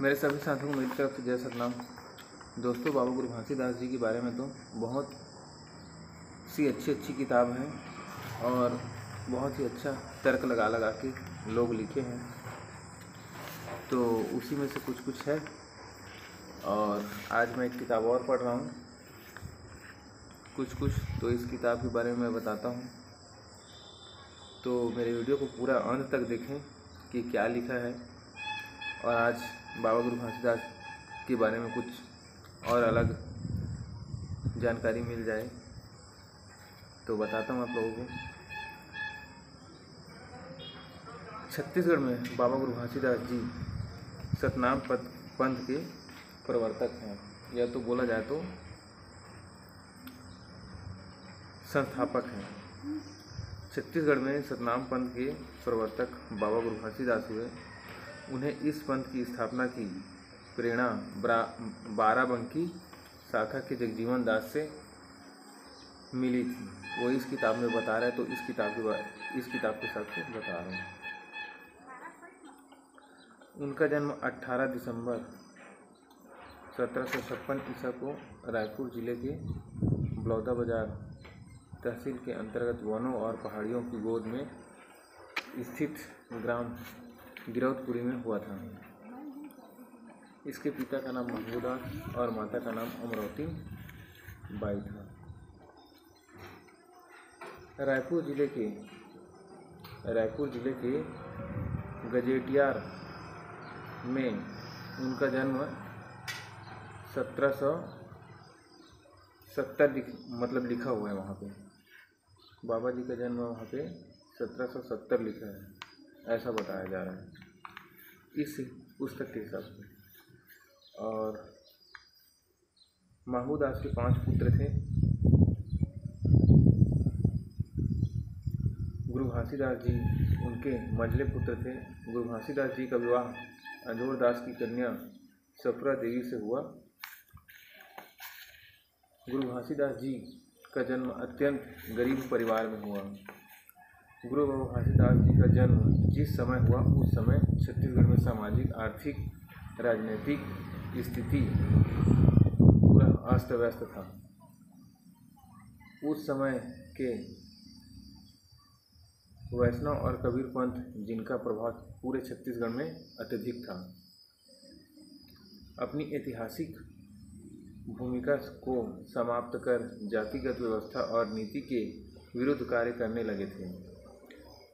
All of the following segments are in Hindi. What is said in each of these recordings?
मेरे सभी साथियों को मेरी तरफ से जय सतनाम। दोस्तों, बाबा गुरु घासीदास जी के बारे में तो बहुत सी अच्छी किताब है और बहुत ही अच्छा तर्क लगा लगा के लोग लिखे हैं, तो उसी में से कुछ है। और आज मैं एक किताब और पढ़ रहा हूँ कुछ, तो इस किताब के बारे में मैं बताता हूँ। तो मेरे वीडियो को पूरा अंत तक देखें कि क्या लिखा है, और आज बाबा गुरु घासीदास के बारे में कुछ और अलग जानकारी मिल जाए तो बताता हूँ आप लोगों को। छत्तीसगढ़ में बाबा गुरु घासीदास जी सतनाम पंथ के प्रवर्तक हैं, या तो बोला जाए तो संस्थापक हैं। छत्तीसगढ़ में सतनाम पंथ के प्रवर्तक बाबा गुरु घासीदास हुए। उन्हें इस पंथ की स्थापना की प्रेरणा बाराबंकी शाखा के जगजीवन दास से मिली थी। वो इस किताब में बता रहे हैं, तो इस किताब के साथ बता रहे हैं। उनका जन्म 18 दिसंबर 1756 ईसा को रायपुर जिले के बलौदा बाजार तहसील के अंतर्गत वनों और पहाड़ियों की गोद में स्थित ग्राम गिरौदपुरी में हुआ था। इसके पिता का नाम महबूदास और माता का नाम अमरावती बाई था। रायपुर जिले के गजेटियार में उनका जन्म 1770 लिखा हुआ है। वहाँ पे बाबा जी का जन्म वहाँ पे 1770 लिखा है, ऐसा बताया जा रहा है इस पुस्तक के हिसाब से। और महबूदास के 5 पुत्र थे। गुरु घासीदास जी उनके मंझले पुत्र थे। गुरु घासीदास जी का विवाह अंजोर दास की कन्या सफरा देवी से हुआ। गुरु घासीदास जी का जन्म अत्यंत गरीब परिवार में हुआ। गुरु बाबा घासीदास जी का जन्म जिस समय हुआ, उस समय छत्तीसगढ़ में सामाजिक, आर्थिक, राजनीतिक स्थिति पूरा अस्त व्यस्त था। उस समय के वैष्णव और कबीर पंथ, जिनका प्रभाव पूरे छत्तीसगढ़ में अत्यधिक था, अपनी ऐतिहासिक भूमिका को समाप्त कर जातिगत व्यवस्था और नीति के विरुद्ध कार्य करने लगे थे।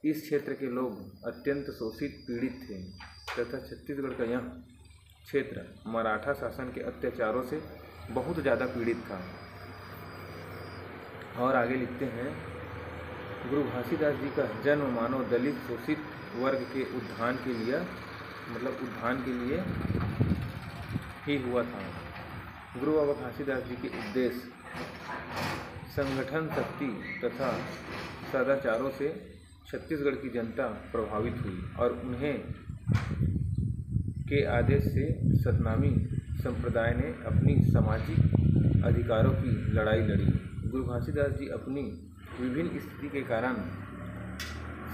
इस क्षेत्र के लोग अत्यंत शोषित, पीड़ित थे तथा छत्तीसगढ़ का यह क्षेत्र मराठा शासन के अत्याचारों से बहुत ज़्यादा पीड़ित था। और आगे लिखते हैं, गुरु घासीदास जी का जन्म मानव दलित शोषित वर्ग के उत्थान के लिए ही हुआ था। गुरु बाबा घासीदास जी के उपदेश, संगठन शक्ति तथा सदाचारों से छत्तीसगढ़ की जनता प्रभावित हुई और उन्हें के आदेश से सतनामी संप्रदाय ने अपनी सामाजिक अधिकारों की लड़ाई लड़ी। गुरु घासीदास जी अपनी विभिन्न स्थिति के कारण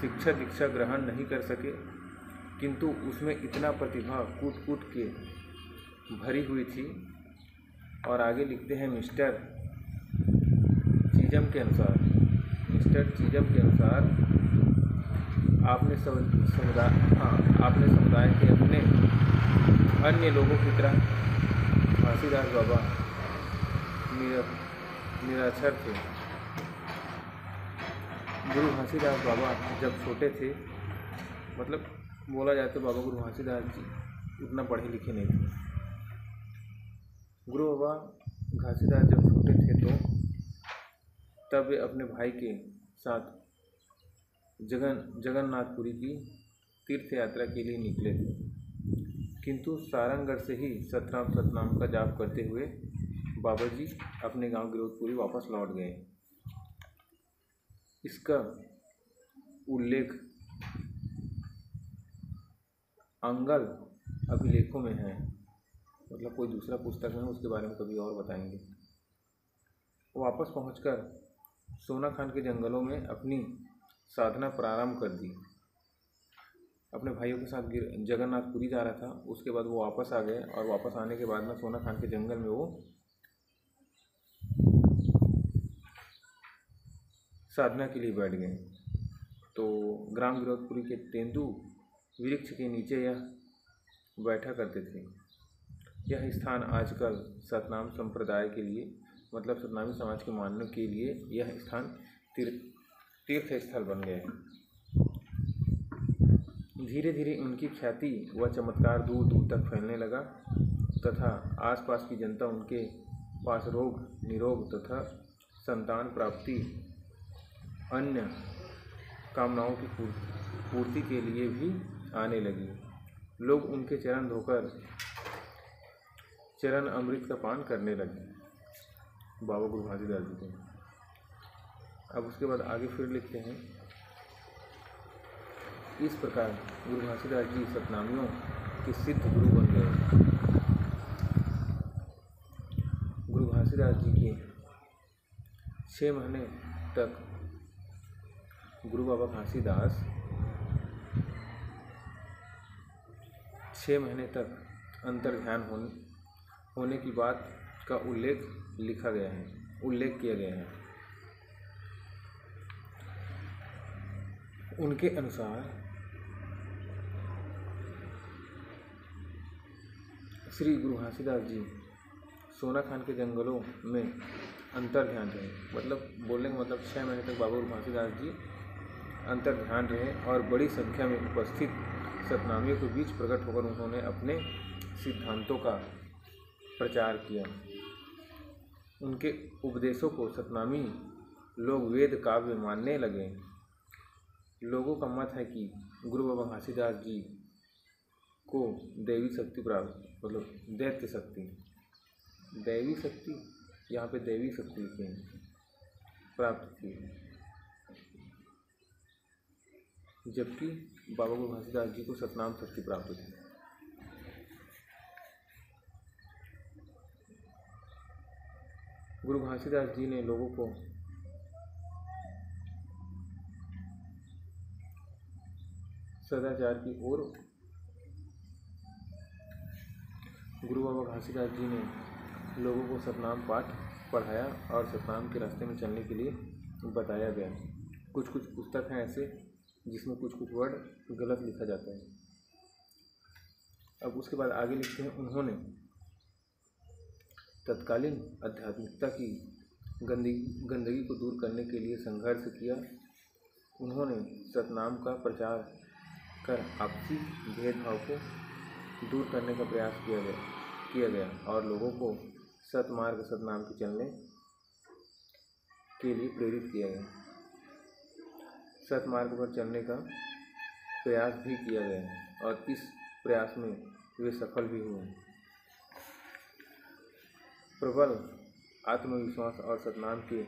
शिक्षा दीक्षा ग्रहण नहीं कर सके, किंतु उसमें इतना प्रतिभा कूट के भरी हुई थी। और आगे लिखते हैं, मिस्टर चीजम के अनुसार आपने समुदाय के अपने अन्य लोगों की तरह घासीदास बाबा निरक्षर थे। गुरु घासीदास बाबा जब छोटे थे, बोला जाए तो बाबा गुरु घासीदास जी उतना पढ़े लिखे नहीं थे। गुरु बाबा घासीदास जब छोटे थे तो तब वे अपने भाई के साथ जगन्नाथपुरी की तीर्थ यात्रा के लिए निकले थे, किंतु सारंगगढ़ से ही सतनाम का जाप करते हुए बाबा जी अपने गांव गिरौदपुरी वापस लौट गए। इसका उल्लेख अंगल अभिलेखों में है, कोई दूसरा पुस्तक में, उसके बारे में कभी और बताएंगे। वापस पहुंचकर सोना खान के जंगलों में अपनी साधना प्रारंभ कर दी। अपने भाइयों के साथ जगन्नाथपुरी जा रहा था। उसके बाद वो वापस आ गए और वापस आने के बाद में सोना खान के जंगल में वो साधना के लिए बैठ गए। तो ग्राम विरोधपुरी के तेंदु वृक्ष के नीचे यह बैठा करते थे। यह स्थान आजकल सतनाम संप्रदाय के लिए मतलब सतनामी समाज के मानने के लिए यह स्थान तीर्थ स्थल बन गया है। धीरे धीरे उनकी ख्याति व चमत्कार दूर दूर तक फैलने लगा तथा आसपास की जनता उनके पास रोग निरोग तथा संतान प्राप्ति अन्य कामनाओं की पूर्ति के लिए भी आने लगी। लोग उनके चरण धोकर चरण अमृत का पान करने लगे बाबा गुरु घासीदास जी के। अब उसके बाद आगे फिर लिखते हैं, इस प्रकार गुरु घासीदास जी सतनामियों के सिद्ध गुरु बन गए। गुरु घासीदास जी के 6 महीने तक गुरु बाबा घासीदास 6 महीने तक अंतर ध्यान होने की बात का उल्लेख किया गया है। उनके अनुसार श्री गुरु घासीदास जी सोना खान के जंगलों में अंतर ध्यान रहे। मतलब बोलने का मतलब 6 महीने तक बाबा गुरु घासीदास जी अंतर ध्यान रहे और बड़ी संख्या में उपस्थित सतनामियों के बीच प्रकट होकर उन्होंने अपने सिद्धांतों का प्रचार किया। उनके उपदेशों को सतनामी लोग वेद काव्य मानने लगे। लोगों का मत है कि गुरु बाबा घासीदास जी को दैवी शक्ति प्राप्त मतलब दैवी शक्ति यहाँ पे दैवी शक्ति प्राप्त थी, जबकि बाबा गुरु घासीदास जी को सतनाम शक्ति प्राप्त थी। गुरु घासीदास जी ने लोगों को सदाचार की ओर गुरु बाबा घासीदास जी ने लोगों को सतनाम पाठ पढ़ाया और सतनाम के रास्ते में चलने के लिए बताया गया। कुछ पुस्तक हैं ऐसे जिसमें कुछ वर्ड गलत लिखा जाता है। अब उसके बाद आगे लिखते हैं, उन्होंने तत्कालीन आध्यात्मिकता की गंदगी को दूर करने के लिए संघर्ष किया। उन्होंने सतनाम का प्रचार कर आपसी भेदभाव को दूर करने का प्रयास किया गया और लोगों को सतमार्ग सतनाम के चलने के लिए प्रेरित किया गया। सतमार्ग पर चलने का प्रयास भी किया गया और इस प्रयास में वे सफल भी हुए। प्रबल आत्मविश्वास और सतनाम के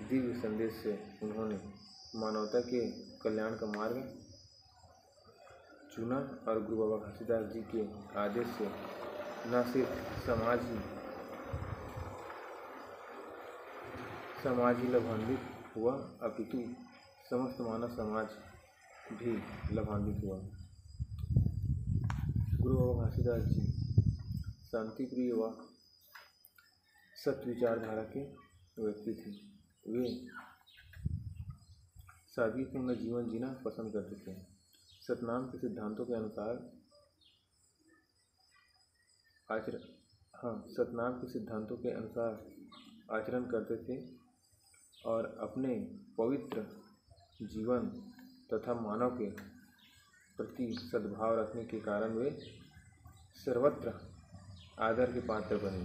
दिव्य संदेश से उन्होंने मानवता के कल्याण का मार्ग चुना और गुरु बाबा घासीदास जी के आदेश से न सिर्फ समाज ही लाभान्वित हुआ अपितु समस्त मानव समाज भी लाभान्वित हुआ। गुरु बाबा घासीदास जी शांतिप्रिय व सत्य विचारधारा के व्यक्ति थे। वे सादगीपूर्ण जीवन जीना पसंद करते थे। सतनाम के सिद्धांतों के अनुसार आचरण करते थे और अपने पवित्र जीवन तथा मानव के प्रति सद्भाव रखने के कारण वे सर्वत्र आदर के पात्र बने।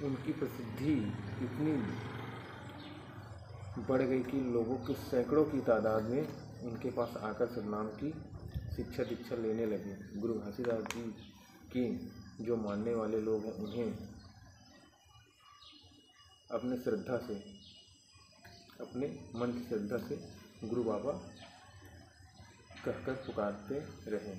उनकी प्रसिद्धि इतनी बढ़ गई कि लोगों के सैकड़ों की तादाद में उनके पास आकर सतनाम की शिक्षा दीक्षा लेने लगे। गुरु घासीदास जी के जो मानने वाले लोग हैं उन्हें अपने मन की श्रद्धा से गुरु बाबा कहकर पुकारते रहे।